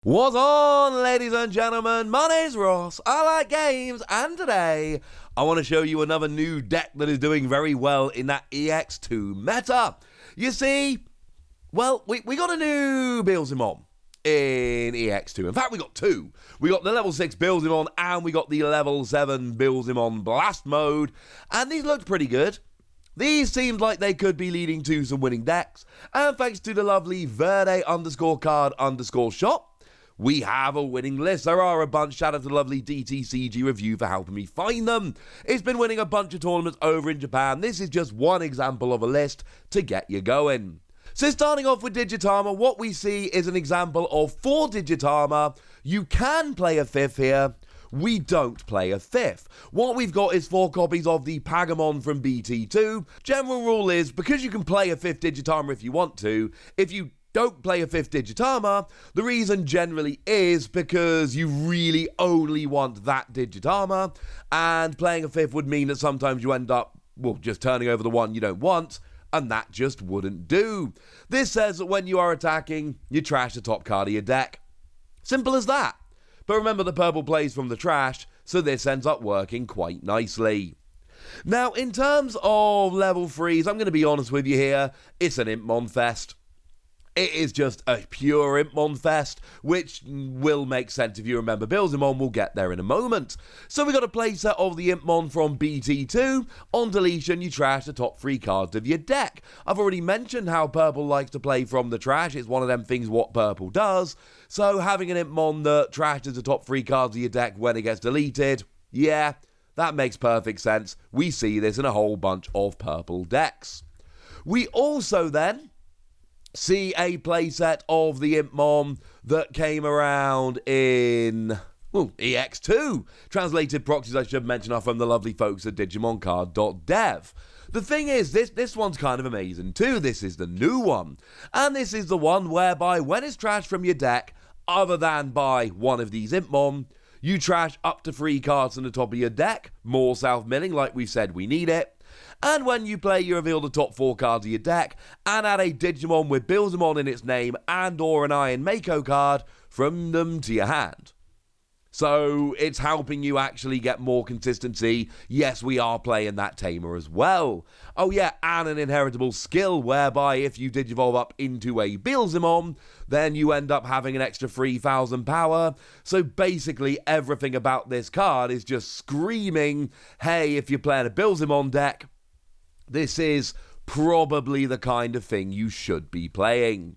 What's on, ladies and gentlemen? My name's Ross, I like games, and today I want to show you another new deck that is doing very well in that EX-02 meta. You see, well, we got a new Beelzemon in EX-02. In fact, we got two. We got the level 6 Beelzemon and we got the level 7 Beelzemon Blast Mode, and these looked pretty good. These seemed like they could be leading to some winning decks, and thanks to the lovely Verde_card_shop, we have a winning list. There are a bunch. Shout out to the lovely DTCG Review for helping me find them. It's been winning a bunch of tournaments over in Japan. This is just one example of a list to get you going. So starting off with Digitama, what we see is an example of 4 Digitama. You can play a 5th here. We don't play a 5th. What we've got is 4 copies of the Pagamon from BT2. General rule is, because you can play a 5th Digitama if you want to, if you don't play a 5th Digitama, the reason generally is because you really only want that Digitama, and playing a 5th would mean that sometimes you end up, well, just turning over the one you don't want, and that just wouldn't do. This says that when you are attacking, you trash the top card of your deck. Simple as that. But remember, the purple plays from the trash, so this ends up working quite nicely. Now, in terms of level 3s, I'm going to be honest with you here, it's an Impmon fest. It is just a pure Impmon fest, which will make sense if you remember Beelzemon. We'll get there in a moment. So we got a playset of the Impmon from BT2. On deletion, you trash the top 3 cards of your deck. I've already mentioned how purple likes to play from the trash. It's one of them things what purple does. So having an Impmon that trashes the top 3 cards of your deck when it gets deleted, yeah, that makes perfect sense. We see this in a whole bunch of purple decks. We also then see a playset of the Impmon that came around in EX-02. Translated proxies, I should mention, are from the lovely folks at DigimonCard.dev. The thing is, this one's kind of amazing too. This is the new one. And this is the one whereby when it's trashed from your deck, other than by one of these Impmon, you trash up to 3 cards on the top of your deck. More self-milling, like we said, we need it. And when you play, you reveal the top 4 cards of your deck and add a Digimon with Beelzemon in its name and or an Iron Mako card from them to your hand. So it's helping you actually get more consistency. Yes, we are playing that Tamer as well. Oh yeah, and an inheritable skill whereby if you Digivolve up into a Beelzemon, then you end up having an extra 3,000 power. So basically everything about this card is just screaming, hey, if you're playing a Beelzemon deck, this is probably the kind of thing you should be playing.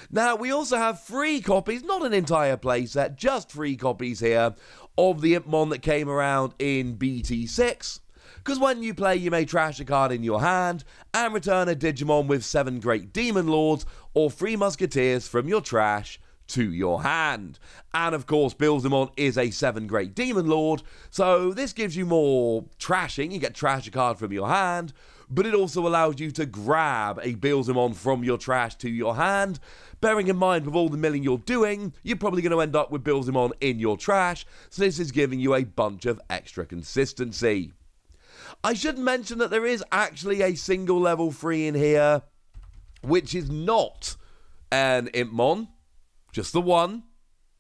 Now, we also have 3 copies, not an entire playset, just 3 copies here of the Impmon that came around in BT6. Because when you play, you may trash a card in your hand and return a Digimon with 7 Great Demon Lords or 3 Musketeers from your trash to your hand. And of course, Beelzemon is a 7 Great Demon Lord, so this gives you more trashing. You get trash a card from your hand, but it also allows you to grab a Beelzemon from your trash to your hand. Bearing in mind with all the milling you're doing, you're probably going to end up with Beelzemon in your trash, so this is giving you a bunch of extra consistency. I should mention that there is actually a single level 3 in here, which is not an Impmon, just the one.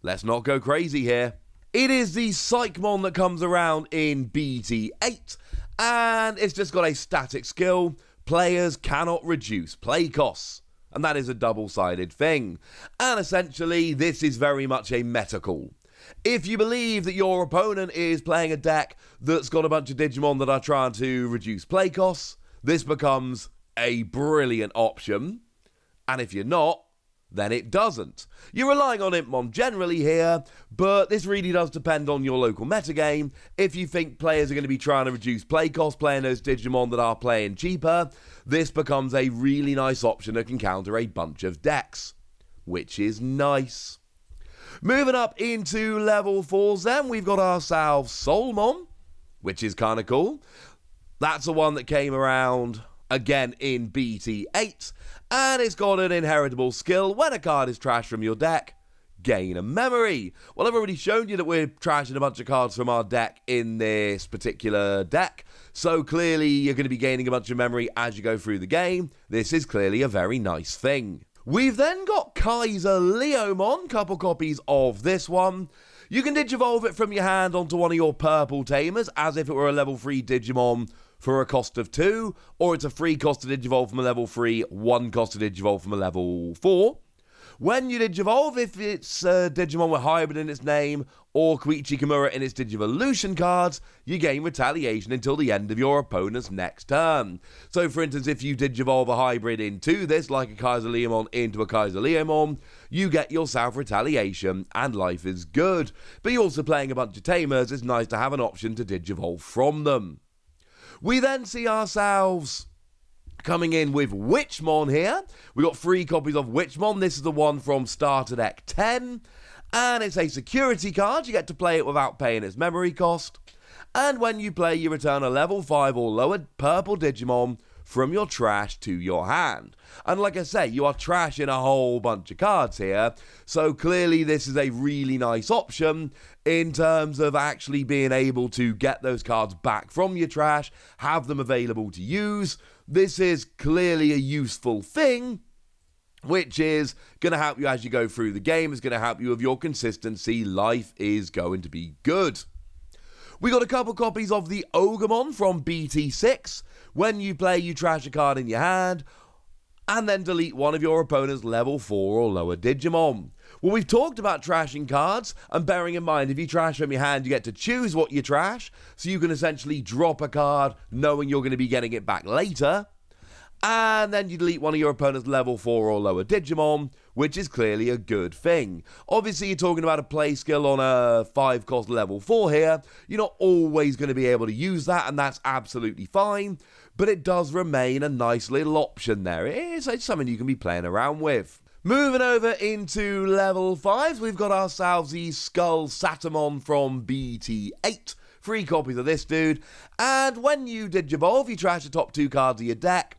Let's not go crazy here. It is the Psychmon that comes around in BT8, and it's just got a static skill. Players cannot reduce play costs. And that is a double-sided thing. And essentially, this is very much a meta call. If you believe that your opponent is playing a deck that's got a bunch of Digimon that are trying to reduce play costs, this becomes a brilliant option. And if you're not, then it doesn't. You're relying on Impmon generally here, but this really does depend on your local metagame. If you think players are going to be trying to reduce play costs, playing those Digimon that are playing cheaper, this becomes a really nice option that can counter a bunch of decks, which is nice. Moving up into level 4s then, we've got ourselves Soulmon, which is kind of cool. That's the one that came around again in BT8, and it's got an inheritable skill. When a card is trashed from your deck, gain a memory. Well, I've already shown you that we're trashing a bunch of cards from our deck in this particular deck, so clearly you're going to be gaining a bunch of memory as you go through the game. This is clearly a very nice thing. We've then got Kaiser Leomon, couple copies of this one. You can Digivolve it from your hand onto one of your purple Tamers as if it were a level 3 Digimon for a cost of 2, or it's a free cost to Digivolve from a level 3, 1 cost to Digivolve from a level 4. When you Digivolve, if it's a Digimon with Hybrid in its name, or Koichi Kimura in its Digivolution cards, you gain Retaliation until the end of your opponent's next turn. So for instance, if you Digivolve a Hybrid into this, like a Kaiser Leomon into a Kaiser Leomon, you get yourself Retaliation, and life is good. But you're also playing a bunch of Tamers, it's nice to have an option to Digivolve from them. We then see ourselves coming in with Witchmon here. We got 3 copies of Witchmon. This is the one from Starter Deck 10. And it's a security card. You get to play it without paying its memory cost. And when you play, you return a level 5 or lower purple Digimon from your trash to your hand. And like I say, you are trashing a whole bunch of cards here. So clearly this is a really nice option in terms of actually being able to get those cards back from your trash, have them available to use. This is clearly a useful thing, which is going to help you as you go through the game. It's going to help you with your consistency. Life is going to be good. We got a couple copies of the Ogremon from BT6. When you play, you trash a card in your hand, and then delete one of your opponent's level 4 or lower Digimon. Well, we've talked about trashing cards, and bearing in mind, if you trash from your hand, you get to choose what you trash, so you can essentially drop a card knowing you're going to be getting it back later. And then you delete one of your opponent's level 4 or lower Digimon, which is clearly a good thing. Obviously, you're talking about a play skill on a 5 cost level 4 here. You're not always going to be able to use that, and that's absolutely fine. But it does remain a nice little option there. It's something you can be playing around with. Moving over into level 5s, we've got ourselves the Skull Satamon from BT8. 3 copies of this dude. And when you Digivolve, you trash the top 2 cards of your deck,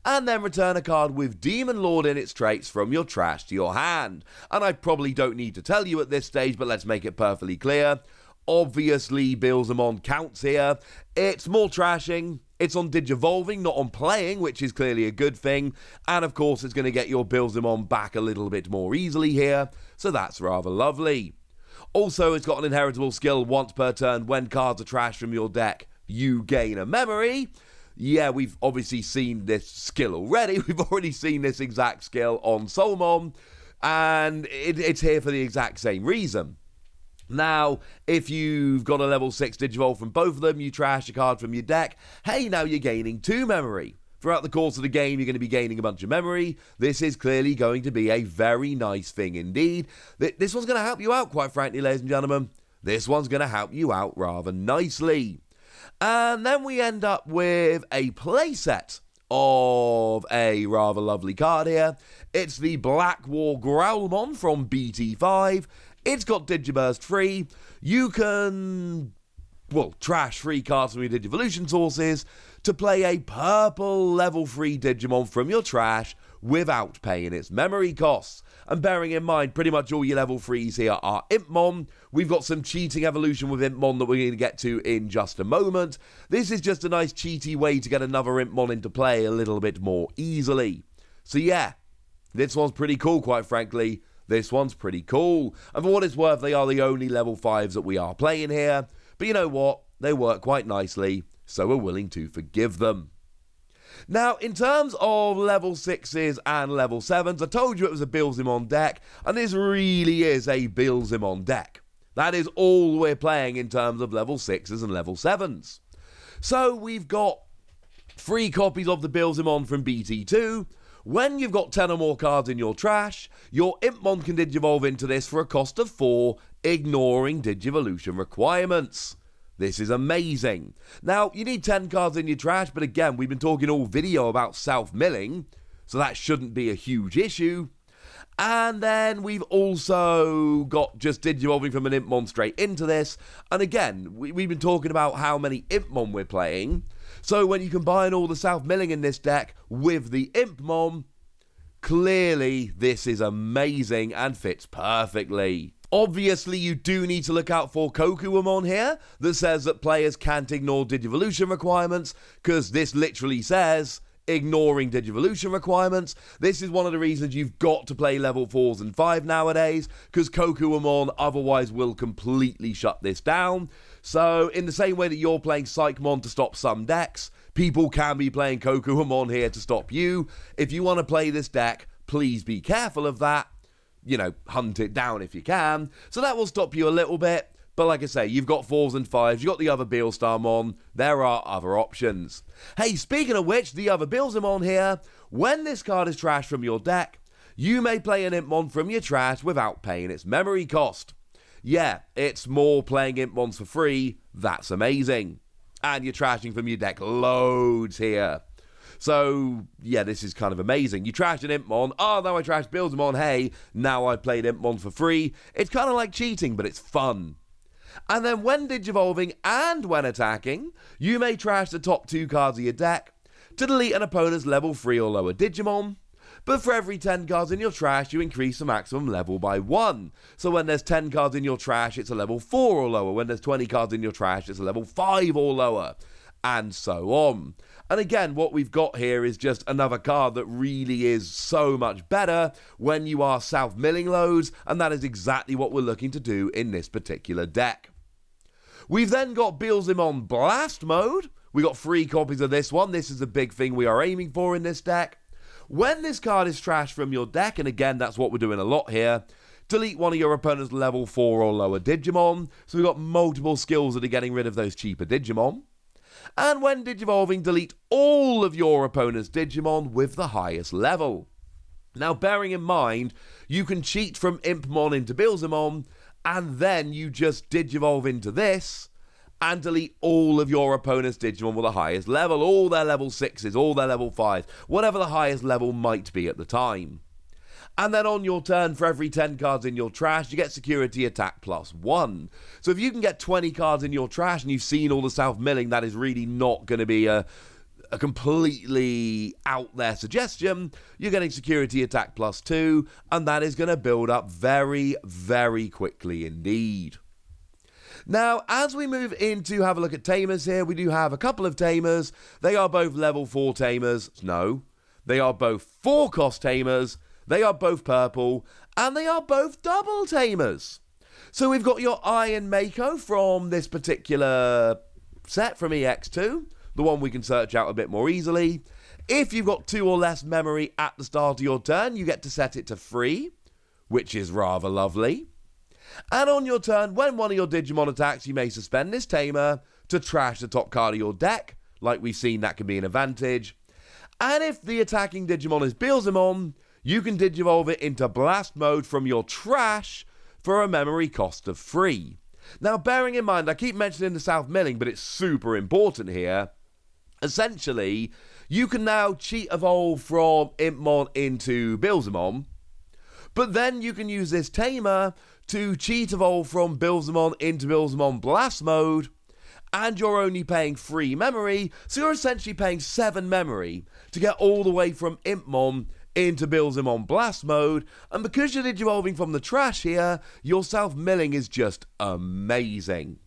and then return a card with Demon Lord in its traits from your trash to your hand. And I probably don't need to tell you at this stage, but let's make it perfectly clear. Obviously, Beelzemon counts here. It's more trashing. It's on Digivolving, not on playing, which is clearly a good thing. And of course, it's going to get your Beelzemon back a little bit more easily here. So that's rather lovely. Also, it's got an inheritable skill once per turn. When cards are trashed from your deck, you gain a memory. Yeah, we've obviously seen this skill already. We've already seen this exact skill on Soulmon, and it's here for the exact same reason. Now, if you've got a level 6 Digivolve from both of them, you trash a card from your deck, hey, now you're gaining 2 memory. Throughout the course of the game, you're going to be gaining a bunch of memory. This is clearly going to be a very nice thing indeed. This one's going to help you out, quite frankly, ladies and gentlemen. This one's going to help you out rather nicely. And then we end up with a playset of a rather lovely card here. It's the Black War Growlmon from BT5. It's got Digiburst 3. You can, trash 3 cards from your Digivolution sources to play a purple level 3 Digimon from your trash without paying its memory costs. And bearing in mind, pretty much all your level 3s here are Impmon. We've got some cheating evolution with Impmon that we're going to get to in just a moment. This is just a nice cheaty way to get another Impmon into play a little bit more easily. So yeah, this one's pretty cool, quite frankly. This one's pretty cool. And for what it's worth, they are the only level 5s that we are playing here. But you know what? They work quite nicely, so we're willing to forgive them. Now, in terms of level 6s and level 7s, I told you it was a Beelzemon deck, and this really is a Beelzemon deck. That is all we're playing in terms of level 6s and level 7s. So we've got 3 copies of the Beelzemon from BT2. When you've got 10 or more cards in your trash, your Impmon can Digivolve into this for a cost of 4, ignoring Digivolution requirements. This is amazing. Now, you need 10 cards in your trash, but again, we've been talking all video about self-milling, so that shouldn't be a huge issue. And then we've also got just Digivolving from an Impmon straight into this. And again, we've been talking about how many Impmon we're playing. So when you combine all the self-milling in this deck with the Impmon, clearly this is amazing and fits perfectly. Obviously, you do need to look out for Kokuamon here that says that players can't ignore Digivolution requirements, because this literally says, ignoring Digivolution requirements. This is one of the reasons you've got to play level 4s and 5 nowadays, because Kokuamon otherwise will completely shut this down. So in the same way that you're playing Psychmon to stop some decks, people can be playing Kokuamon here to stop you. If you want to play this deck, please be careful of that. You know, hunt it down if you can. So that will stop you a little bit. But like I say, you've got 4s and 5s, you've got the other Beelzemon, there are other options. Hey, speaking of which, the other Beelzemon here, when this card is trashed from your deck, you may play an Impmon from your trash without paying its memory cost. Yeah, it's more playing Impmons for free, that's amazing. And you're trashing from your deck loads here. So, yeah, this is kind of amazing. You trashed an Impmon, oh, now I trashed Beelzemon, hey, now I played Impmon for free. It's kind of like cheating, but it's fun. And then when Digivolving and when attacking, you may trash the top 2 cards of your deck to delete an opponent's level 3 or lower Digimon, but for every 10 cards in your trash, you increase the maximum level by 1. So when there's 10 cards in your trash, it's a level 4 or lower. When there's 20 cards in your trash, it's a level 5 or lower, and so on. And again, what we've got here is just another card that really is so much better when you are self-milling loads, and that is exactly what we're looking to do in this particular deck. We've then got Beelzemon Blast Mode. We got 3 copies of this one. This is the big thing we are aiming for in this deck. When this card is trashed from your deck, and again, that's what we're doing a lot here, delete one of your opponent's level 4 or lower Digimon. So we've got multiple skills that are getting rid of those cheaper Digimon. And when Digivolving, delete all of your opponent's Digimon with the highest level. Now, bearing in mind, you can cheat from Impmon into Beelzemon, and then you just Digivolve into this, and delete all of your opponent's Digimon with the highest level, all their level 6s, all their level 5s, whatever the highest level might be at the time. And then on your turn, for every 10 cards in your trash, you get security attack +1. So if you can get 20 cards in your trash and you've seen all the self-milling, that is really not going to be a completely out there suggestion. You're getting security attack +2, and that is going to build up very, very quickly indeed. Now, as we move into have a look at Tamers here, we do have a couple of Tamers. They are both level 4 Tamers. No, they are both 4-cost Tamers. They are both purple, and they are both double Tamers. So we've got your Iron Mako from this particular set from EX-02, the one we can search out a bit more easily. If you've got 2 or less memory at the start of your turn, you get to set it to 3, which is rather lovely. And on your turn, when one of your Digimon attacks, you may suspend this Tamer to trash the top card of your deck. Like we've seen, that can be an advantage. And if the attacking Digimon is Beelzemon, you can Digivolve it into Blast Mode from your trash for a memory cost of 3. Now, bearing in mind, I keep mentioning the self-milling, but it's super important here. Essentially, you can now cheat evolve from Impmon into Beelzemon, but then you can use this Tamer to cheat evolve from Beelzemon into Beelzemon Blast Mode, and you're only paying 3 memory, so you're essentially paying 7 memory to get all the way from Impmon into Beelzemon Blast Mode, and because you're Digivolving from the trash here, your self-milling is just amazing.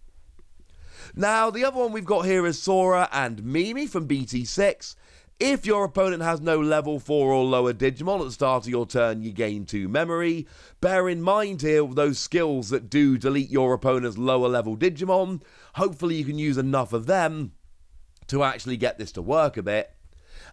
Now, the other one we've got here is Sora and Mimi from BT6. If your opponent has no level 4 or lower Digimon at the start of your turn, you gain 2 memory. Bear in mind here those skills that do delete your opponent's lower level Digimon. Hopefully you can use enough of them to actually get this to work a bit.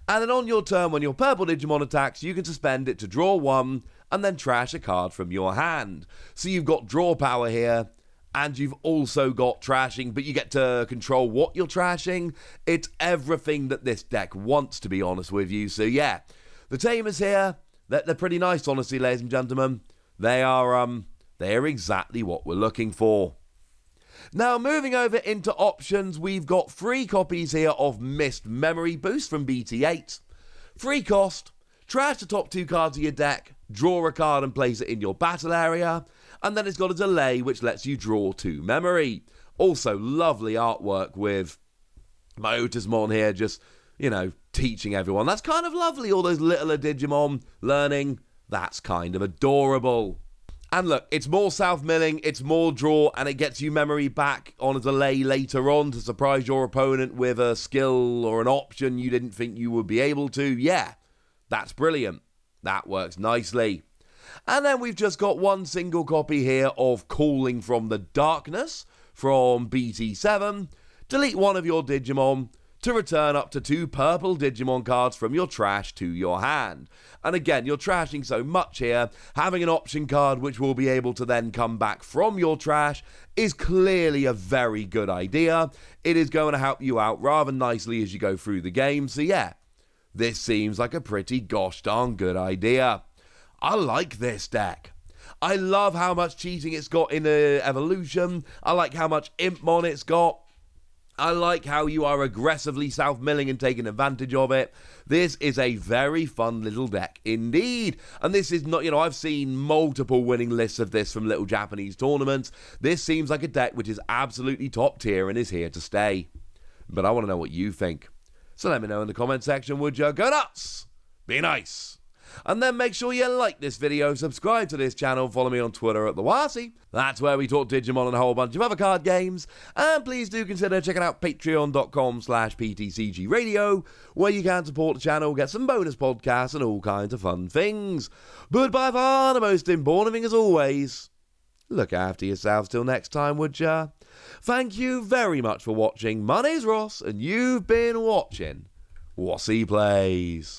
And then on your turn, when your purple Digimon attacks, you can suspend it to draw 1 and then trash a card from your hand. So you've got draw power here, and you've also got trashing, but you get to control what you're trashing. It's everything that this deck wants, to be honest with you. So yeah, the Tamers here, they're pretty nice, honestly, ladies and gentlemen. They're exactly what we're looking for. Now, moving over into options, we've got 3 copies here of Mist Memory Boost from BT8. 3 cost, trash the top 2 cards of your deck, draw a card and place it in your battle area, and then it's got a delay which lets you draw 2 memory. Also, lovely artwork with my Otismon here just, teaching everyone. That's kind of lovely, all those littler Digimon learning. That's kind of adorable. And look, it's more self-milling, it's more draw, and it gets you memory back on a delay later on to surprise your opponent with a skill or an option you didn't think you would be able to. Yeah, that's brilliant. That works nicely. And then we've just got one single copy here of Calling from the Darkness from BT7. Delete one of your Digimon to return up to 2 purple Digimon cards from your trash to your hand. And again, you're trashing so much here, having an option card which will be able to then come back from your trash is clearly a very good idea. It is going to help you out rather nicely as you go through the game, so yeah, this seems like a pretty gosh darn good idea. I like this deck. I love how much cheating it's got in Evolution. I like how much Impmon it's got. I like how you are aggressively self-milling and taking advantage of it. This is a very fun little deck indeed. And this is not, I've seen multiple winning lists of this from little Japanese tournaments. This seems like a deck which is absolutely top tier and is here to stay. But I want to know what you think. So let me know in the comment section, would you? Go nuts! Be nice! And then make sure you like this video, subscribe to this channel, follow me on Twitter at the Wossy. That's where we talk Digimon and a whole bunch of other card games. And please do consider checking out patreon.com/PTCG Radio, where you can support the channel, get some bonus podcasts and all kinds of fun things. But by far the most important thing as always, look after yourselves till next time, would ya? Thank you very much for watching. My name's Ross, and you've been watching Wossy Plays.